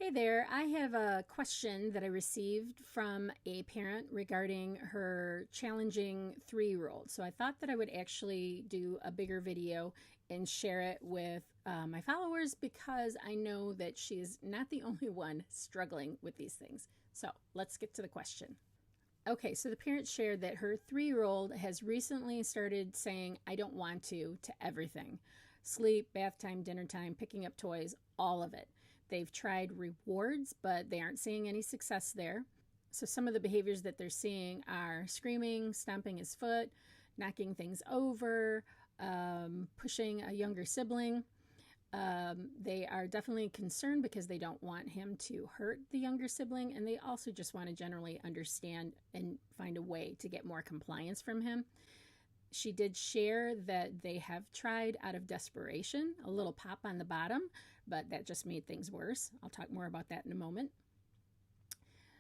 Hey there, I have a question that I received from a parent regarding her challenging 3-year-old. So I thought that I would actually do a bigger video and share it with my followers because I know that she is not the only one struggling with these things. So let's get to the question. Okay, so the parent shared that her 3-year-old has recently started saying, I don't want to everything. Sleep, bath time, dinner time, picking up toys, all of it. They've tried rewards, but they aren't seeing any success there. So some of the behaviors that they're seeing are screaming, stomping his foot, knocking things over, pushing a younger sibling. They are definitely concerned because they don't want him to hurt the younger sibling, and they also just want to generally understand and find a way to get more compliance from him. She did share that they have tried out of desperation a little pop on the bottom, but that just made things worse. I'll talk more about that in a moment.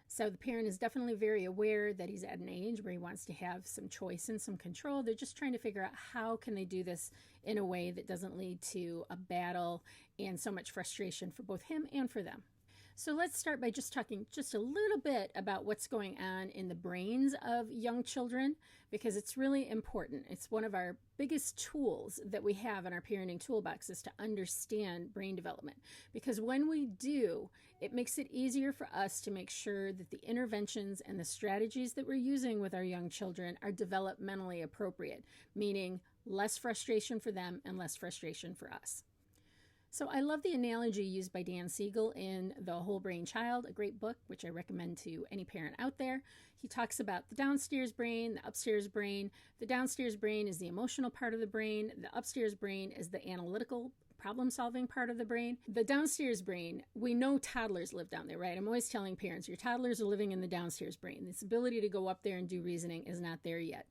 So the parent is definitely very aware that he's at an age where he wants to have some choice and some control. They're just trying to figure out how can they do this in a way that doesn't lead to a battle and so much frustration for both him and for them. So let's start by just talking just a little bit about what's going on in the brains of young children, because it's really important. It's one of our biggest tools that we have in our parenting toolbox is to understand brain development. Because when we do, it makes it easier for us to make sure that the interventions and the strategies that we're using with our young children are developmentally appropriate, meaning less frustration for them and less frustration for us. So I love the analogy used by Dan Siegel in The Whole Brain Child, a great book, which I recommend to any parent out there. He talks about the downstairs brain, the upstairs brain. The downstairs brain is the emotional part of the brain. The upstairs brain is the analytical problem-solving part of the brain. The downstairs brain, we know toddlers live down there, right? I'm always telling parents, your toddlers are living in the downstairs brain. This ability to go up there and do reasoning is not there yet.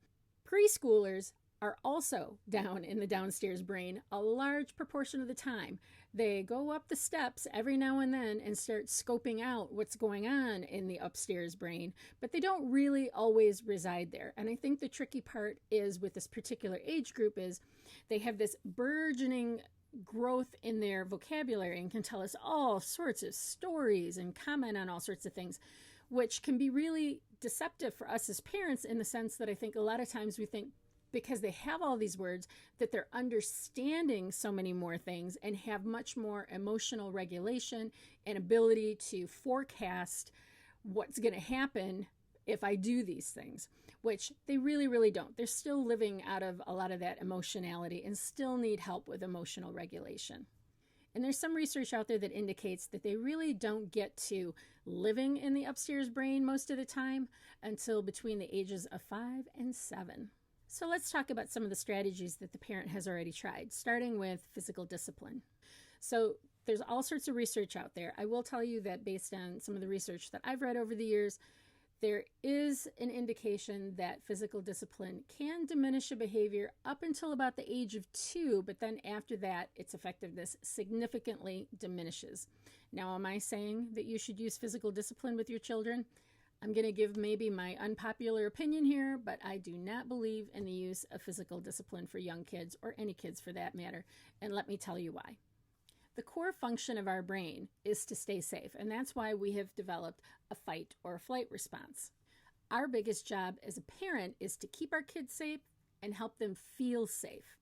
Preschoolers are also down in the downstairs brain a large proportion of the time. They go up the steps every now and then and start scoping out what's going on in the upstairs brain, but they don't really always reside there. And I think the tricky part is with this particular age group is they have this burgeoning growth in their vocabulary and can tell us all sorts of stories and comment on all sorts of things, which can be really deceptive for us as parents in the sense that I think a lot of times we think because they have all these words that they're understanding so many more things and have much more emotional regulation and ability to forecast what's going to happen if I do these things, which they really, really don't. They're still living out of a lot of that emotionality and still need help with emotional regulation. And there's some research out there that indicates that they really don't get to living in the upstairs brain most of the time until between the ages of 5 and 7. So let's talk about some of the strategies that the parent has already tried, starting with physical discipline. So there's all sorts of research out there. I will tell you that based on some of the research that I've read over the years, there is an indication that physical discipline can diminish a behavior up until about the age of 2, but then after that, its effectiveness significantly diminishes. Now, am I saying that you should use physical discipline with your children? I'm going to give maybe my unpopular opinion here, but I do not believe in the use of physical discipline for young kids, or any kids for that matter, and let me tell you why. The core function of our brain is to stay safe, and that's why we have developed a fight or a flight response. Our biggest job as a parent is to keep our kids safe and help them feel safe.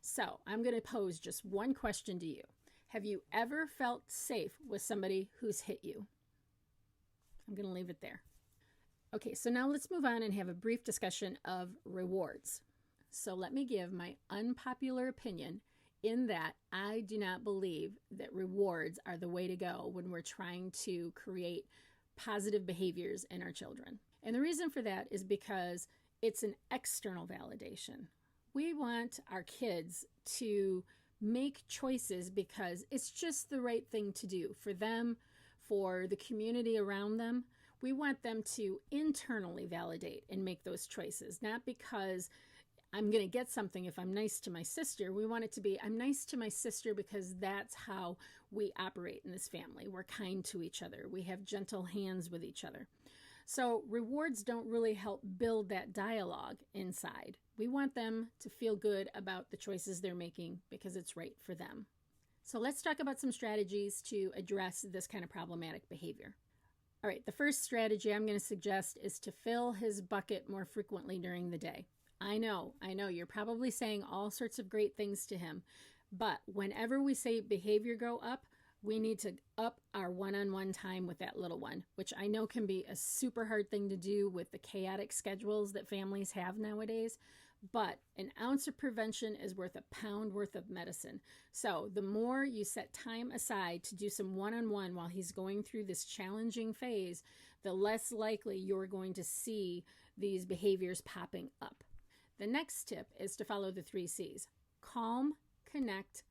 So I'm going to pose just one question to you. Have you ever felt safe with somebody who's hit you? I'm going to leave it there. Okay, so now let's move on and have a brief discussion of rewards. So let me give my unpopular opinion in that I do not believe that rewards are the way to go when we're trying to create positive behaviors in our children. And the reason for that is because it's an external validation. We want our kids to make choices because it's just the right thing to do for them, for the community around them. We want them to internally validate and make those choices, not because I'm going to get something if I'm nice to my sister. We want it to be, I'm nice to my sister because that's how we operate in this family. We're kind to each other. We have gentle hands with each other. So rewards don't really help build that dialogue inside. We want them to feel good about the choices they're making because it's right for them. So let's talk about some strategies to address this kind of problematic behavior. All right, the first strategy I'm going to suggest is to fill his bucket more frequently during the day. I know, you're probably saying all sorts of great things to him, but whenever we say behavior go up, we need to up our one-on-one time with that little one, which I know can be a super hard thing to do with the chaotic schedules that families have nowadays. But an ounce of prevention is worth a pound worth of medicine. So the more you set time aside to do some one-on-one while he's going through this challenging phase, the less likely you're going to see these behaviors popping up. The next tip is to follow the 3 C's. Calm, connect,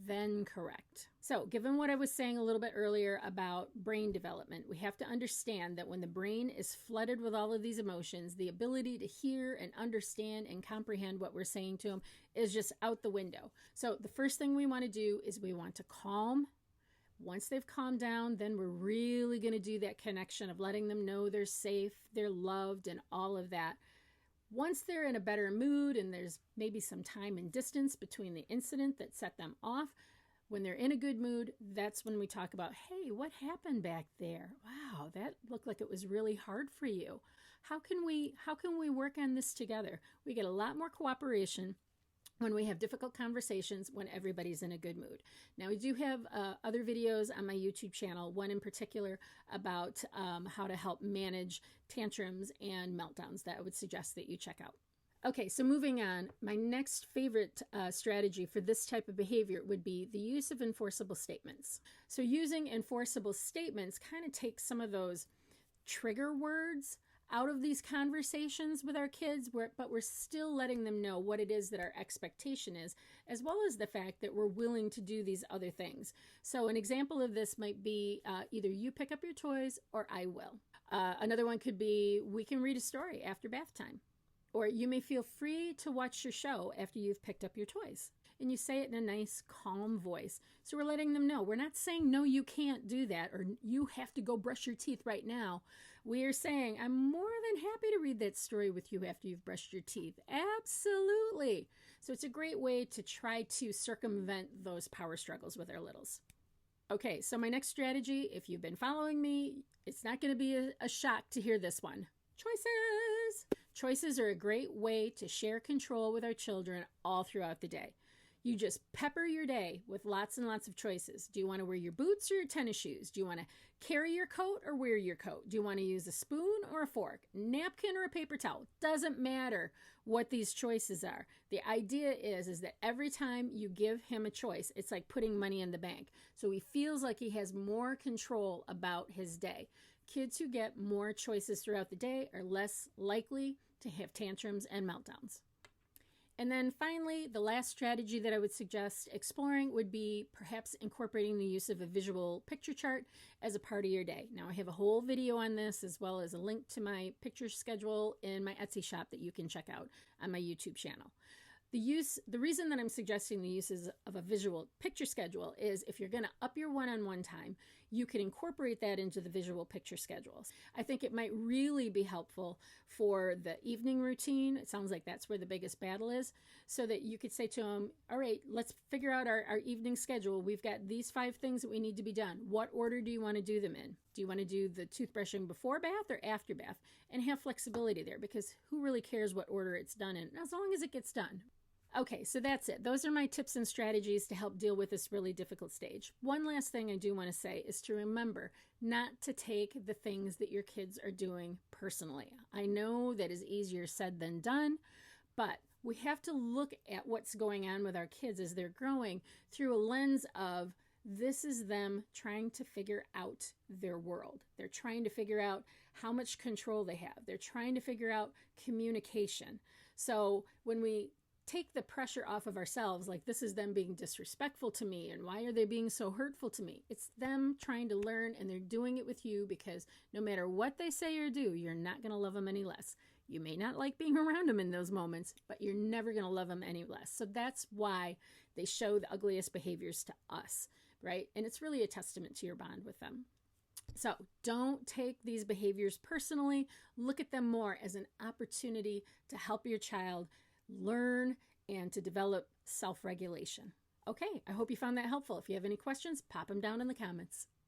then correct. So given what I was saying a little bit earlier about brain development, we have to understand that when the brain is flooded with all of these emotions, the ability to hear and understand and comprehend what we're saying to them is just out the window. So the first thing we want to do is we want to calm. Once they've calmed down, then we're really going to do that connection of letting them know they're safe, they're loved, and all of that. Once they're in a better mood and there's maybe some time and distance between the incident that set them off, when they're in a good mood, that's when we talk about, hey, what happened back there? Wow, that looked like it was really hard for you. How can we work on this together? We get a lot more cooperation when we have difficult conversations when everybody's in a good mood. Now, we do have other videos on my YouTube channel, one in particular about how to help manage tantrums and meltdowns that I would suggest that you check out. Okay, so moving on, my next favorite strategy for this type of behavior would be the use of enforceable statements. So using enforceable statements kind of takes some of those trigger words out of these conversations with our kids, but we're still letting them know what it is that our expectation is, as well as the fact that we're willing to do these other things. So an example of this might be either you pick up your toys or I will. Another one could be we can read a story after bath time. Or you may feel free to watch your show after you've picked up your toys. And you say it in a nice, calm voice. So we're letting them know. We're not saying, no, you can't do that, or you have to go brush your teeth right now. We are saying, I'm more than happy to read that story with you after you've brushed your teeth. Absolutely. So it's a great way to try to circumvent those power struggles with our littles. Okay, so my next strategy, if you've been following me, it's not going to be a shock to hear this one. Choices. Choices are a great way to share control with our children all throughout the day. You just pepper your day with lots and lots of choices. Do you want to wear your boots or your tennis shoes? Do you want to carry your coat or wear your coat? Do you want to use a spoon or a fork, napkin or a paper towel? Doesn't matter what these choices are. The idea is that every time you give him a choice, it's like putting money in the bank. So he feels like he has more control about his day. Kids who get more choices throughout the day are less likely to have tantrums and meltdowns. And then finally, the last strategy that I would suggest exploring would be perhaps incorporating the use of a visual picture chart as a part of your day. Now, I have a whole video on this, as well as a link to my picture schedule in my Etsy shop that you can check out on my YouTube channel. The reason that I'm suggesting the uses of a visual picture schedule is if you're going to up your one-on-one time, you can incorporate that into the visual picture schedules. I think it might really be helpful for the evening routine. It sounds like that's where the biggest battle is, so that you could say to them, all right, let's figure out our evening schedule. We've got these 5 things that we need to be done. What order do you want to do them in? Do you want to do the toothbrushing before bath or after bath? And have flexibility there, because who really cares what order it's done in, as long as it gets done. Okay, so that's it. Those are my tips and strategies to help deal with this really difficult stage. One last thing I do want to say is to remember not to take the things that your kids are doing personally. I know that is easier said than done, but we have to look at what's going on with our kids as they're growing through a lens of this is them trying to figure out their world. They're trying to figure out how much control they have. They're trying to figure out communication. So when we take the pressure off of ourselves, like this is them being disrespectful to me and why are they being so hurtful to me? It's them trying to learn, and they're doing it with you because no matter what they say or do, you're not going to love them any less. You may not like being around them in those moments, but you're never going to love them any less. So that's why they show the ugliest behaviors to us, right? And it's really a testament to your bond with them. So don't take these behaviors personally. Look at them more as an opportunity to help your child learn and to develop self-regulation. Okay, I hope you found that helpful. If you have any questions, pop them down in the comments.